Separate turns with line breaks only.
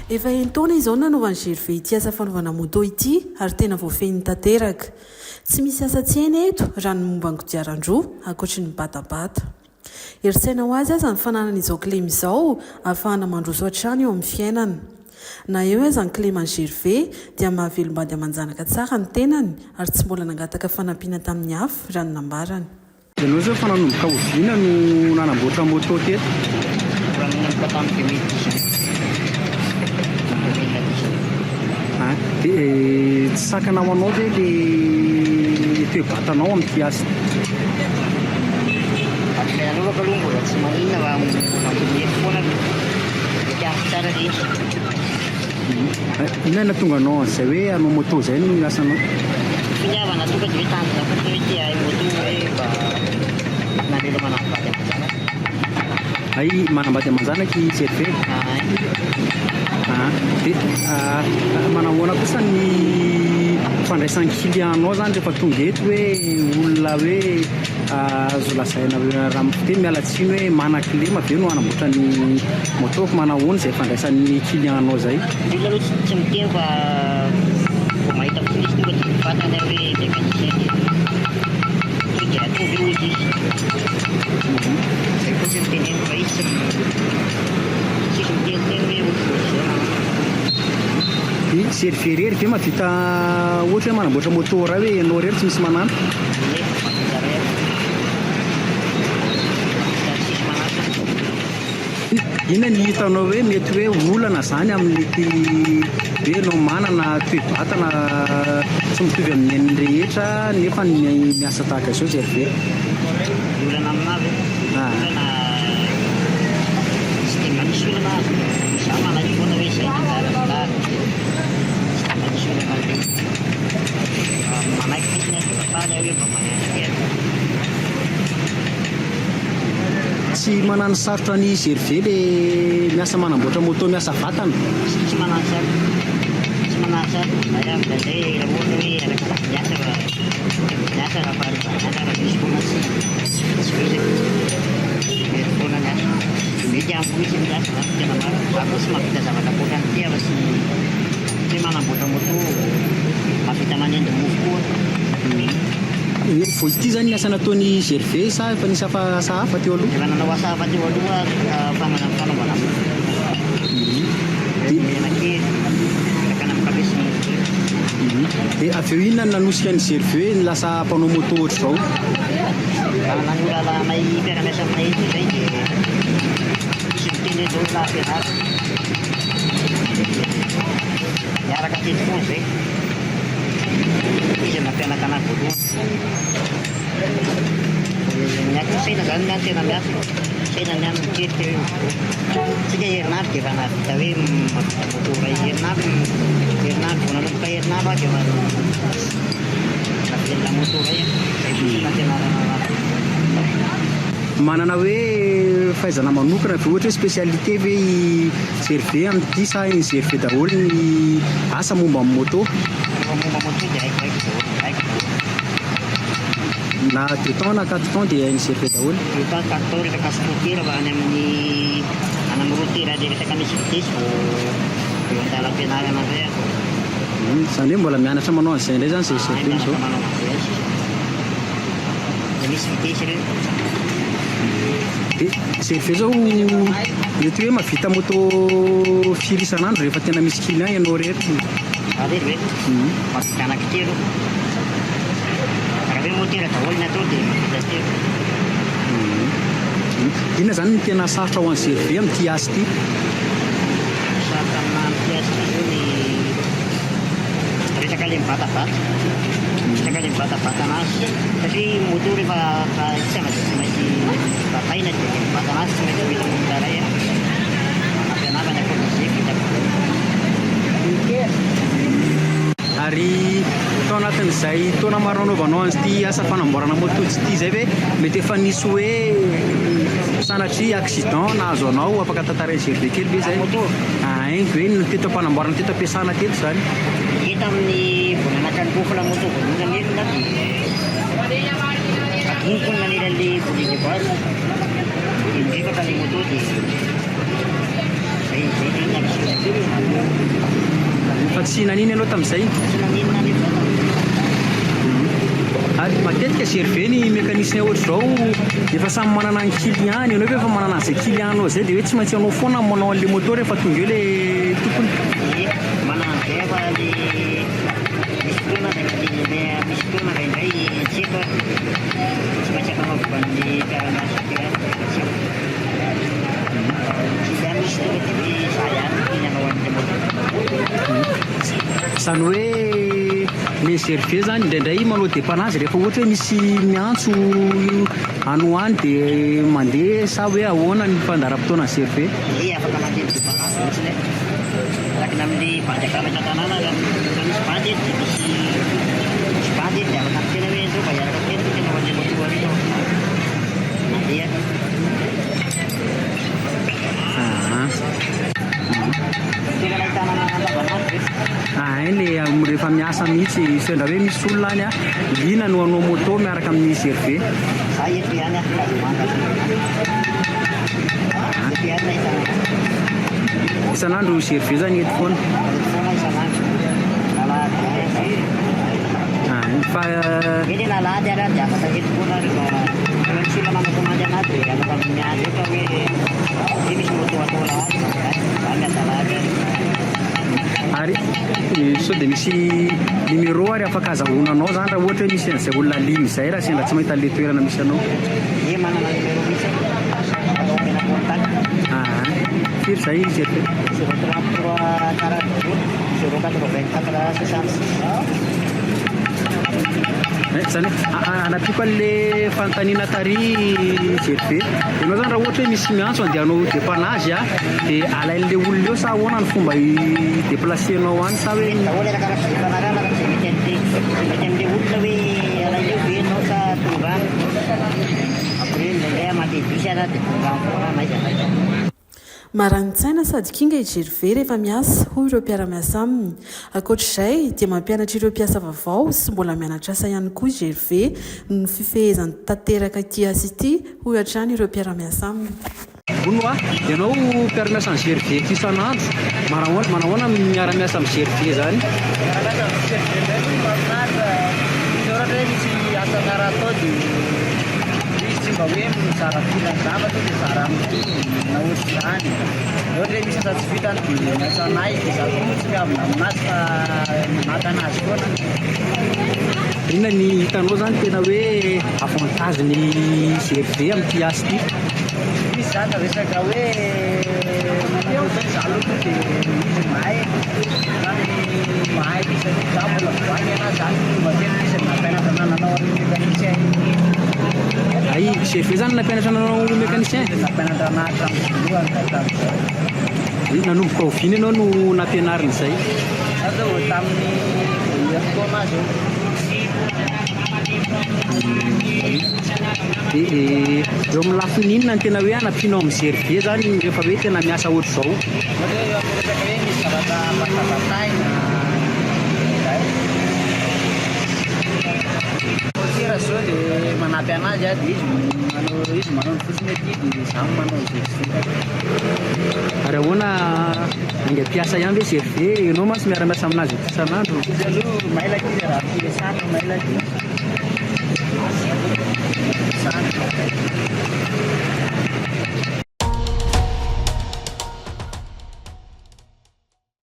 Efa entona izao nanova ny GRV ity asa fanaovana moto ity ary tena voafehiny tanteraka. Tsy misy asa tsena eto raha ny momba ny kodiaran-droa ankoatry ny batabata. Eritsaina ho azy aza ny fananan'izao klema izao ahafahana mandroso hatrany eo amin'ny fiainana. Na eo aza ny klema ny GRV dia mahavelombady amanjanaka tsara ny tenany ary tsy mbola nangataka fanampiana tamin'ny hafa raha ny nambarany.
Ianao zao fananomboka oviana no nanamboatra moto teto? Dia tsy sakanao anao ve le toe-batanao amin'ity asa?
Alovako aloha mbola tsy maninona fa mampirehety foana tiako tsara rehetra.
Inona tonga anao an'izay hoe anao moto izay no asanao?
Finiavana tonga dia hoe tanjona fotsiny hoe tia moto hoe mba nalelo manambady amanjanaka.
Ay, manambady amanjanaka i GRV? Dia manahoana kosa ny fandraisan'ny client-nao zany rehefa tonga eto hoe olona hoe azo lazaina raha mifiteny miala tsiny hoe manan-klema ve no anamboatra ny moto, manahoana izay fandraisan'ny client-nao zay?
Olona aloha tsy miteny fa vao mahita polisy tonga dia mifatana hoe mécanicien dia atovy io izy. Zay koa tsy miteneny fa izy tsisy miteniteny hoe otrozao.
GRV rery ve mahavita ohatra hoe manamboatra moto raha hoe ianao rery tsy misy manana? Inona ny hitanao hoe mety hoe olana zany amin'ity hoe ianao manana toe-batana tsy mitovy amin'ny an'ny rehetra nefa miasa tahaka izao GRV?
Olana aminazy olana tsy dia manisy olana azy za manany foana hoe izay nandaradara tsy manisy olana azy manaiky fotsiny azy faly hoe mba manana
tsy manano sarotra ny GRV le miasa manamboatra moto miasa vatana?
Tsy manano sarotra na iaho zay raha ohatra hoe araka miasa raha faharizana raha misy foana tsy betsaka mety foana ny asa mety ampoitsy ny asa zany tena maro za koa tsy mahavita zavatra koka an'ity fa tsy manamboatra moto mahavita manendy mofo koa.
Vao ity zany ny asa nataony GRV sa efa nisy asa hafa teo aloha?
Efa nanao asa hafa teo aloha fanaovana moto. Menakely mirakana amin'ny kabesy moto.
Dia avy eo inona nanosika ny GRV ny lasa mpanao moto ohatr'izao?
Nanola lanay mpiara-miasa aminay ity zay dia misy miteny hoe zao ampianary miaraka teny foana zay izy mampianaka anahy voalohany. Miaka saina zany ny any tena miasa saina ny any mikery teo eo tsika herinandro dia efa nahavita hoe mahavita moto ray herinandro vao nanomboka herinandro azy efa navelona moto ray zay fotsiny nampianarana anazy.
Manana hoe fahaizana manokana ve ohatra hoe spécialité ve i GRV amin'ity sa ny GRV daholo ny asa momba amin'ny moto?
Momba moto dia haiko
na 2 temps na 4 temps dia ny GRV daholo?
2 temps 4 temps rehefa kaskotera fa any amin'ny rotera dia resaka misy vitesy vao andala ampianarana zay aho.
Zany hoe mbola mianatra manao an'izay indray zany zay GRV izao?
Dia misy vitesy ireny.
Dia GRV zao mety hoe mahavita moto firy isan'andro rehefa tena misy client ianao rery?
Avery hoe mahavita anankitelo raha hoe motera daholo ny atao dia mahavita telo.
Inona zany ny tena sarotra ho an'ny GRV amin'ity asa ity?
Sarotra aminahy amin'ity asa ity zao ny resaka ilay mivatabata anazy satria moto rehefa tsy afaka tsy maintsy bataina dia mivata anazy tsy maintsy mila monina ray ampianarana akoatra zay vitako.
Ary tao anatin'izay taona maro nanaovanao an'ity asa fanamboarana moto ity zay ve mety efa nisy hoe sanatria accident nahazo anao afaka tantarainy GRV kely ve zay? Haingo hoe teto ampanamboarana teto ampiasana teto zany?
Hita amin'ny volanaka ny gofla moto voalongany elona dia adoniko ny nanelan'ilay volingy base dia mivavaka ilay moto dia zay zay ny abisina
tsy naniny ianao tamin'izay?
Tsy naninona ny foana.
Ary matetika CRV ny mécanicien ohatr'izao efa samy manana ny client ianao efa manana an'izay client-nao zay dia hoe tsy maintsy ianao foana manao an'ilay moto rehefa tonga eo ilay tompony.
Manana an'izay fa le misy fotoana misy fotoana indray tsy efa tsy maintsy akamavovan'ny mpiara-miasa client. Misy tonga dia za ihany fihinanao an'ilay moto.
Zany hoe le CRV zany indraindray manao dépannage rehefa ohatra hoe misy miantso any ho any dia mandeha sa hoe ahoana ny fandaharam-potoana ny CRV?
Afaka mandeha dépannage mihitsiny arakina amin'ilay bandy akaratra tanàna raha misy bandy dia misy bandy dia afaka mitena hoe zao mba hiaraka tena tena mandeha moto arena mandeha. Tena nahitana andavanandro
le rehefa miasa mihitsy sendra hoe misy olona any liana no anao moto miaraka amin'ny CRV.
Za eto ihany Kazomanga eto ihany nahitana
isan'andro CRV zany eto foana.
foana isan'andro nalahady
Fa
eny nalahady ary dia afaka eto foana rehefa tsy olona manakomandy anazy dia afaka miady eo ka hoe misy moto atao lahady za miasa lahady
ary sao dia misy numéro ary afaka azahoananao zany raha ohatra hoe misy an'izay olona limy izay raha sendra tsy mahita an'ilay toerana misy anao.
manana numéro misy atao mena contact
firy zay izy eto?
033
zany anapiko an'ilay fanontaniana tary CRV ianao zany raha ohatra hoe misy miantso andehanao dépannage dia alain'ilay olona eo sa ahoana ny fomba déplacenao any sa hoe
daholo arakaraka fanarana mety amin'ilay olona hoe alaineo venao sa tongano après ndraindray mandeha bus ana dia tongano foana maizana.
Marani-tsaina sady kinga i GRV rehefa miasa hoy ireo mpiara-miasa aminy. Ankoatr'izay dia mampianatra ireo mpiasa vaovao sy mbola mianatra asa ihany koa GRV no fifehezany tanteraka ity asa ity hoy hatrany ireo mpiara-miasa aminy.
Bono ianao mpiara-miasa amin'ny GRV ity isan'andro manahoana miara-miasa amin'ny GRV zany?
Miara-miasa amin'ny GRV ndraiky mahafinaritra izy ohatra hoe misy asa tsara atao dia izy tsy mba hoe mizara filany zavatra dia zara amin'ity na ohatry zany. Ohatra hoe misy asa tsy vitany dia miasa anay dia za koa moa tsy miavina aminazy fa maka anazy foana.
Inona ny hitanao zany tena hoe avantage ny GRV amin'ity asa ity?
Misy zany resaka hoe ohatrany za aloha dia izy mahay zany mahay isany za mbola voany ana zany mba tena isany nampianatra nananao amin'ny mécanicien.
Ay GRV zany nampianatra nanao mécanicien?
Nampianatra anazy tamin'ny tamin'izay.
Nanomboka ho viny ianao no nampianarina izay?
Azao tamin'ny voiako anazy eo.
Eo amin'ny lafiny inona ny tena hoe anampianao amin'ny GRV zany rehefa hoe tena miasa ohatr'izao?
Ohatra hoe resaka hoe misy zavatra mampatapaina zay zao dia manampy anazy dia izy manao ny fosiny aty dia za manao izay
ary ahoana aingam-piasa ihany hoe GRV ianao mantsy miara-miasa aminazy isan'andro?
izy aloha mailaka izy raha filesana mailaka sany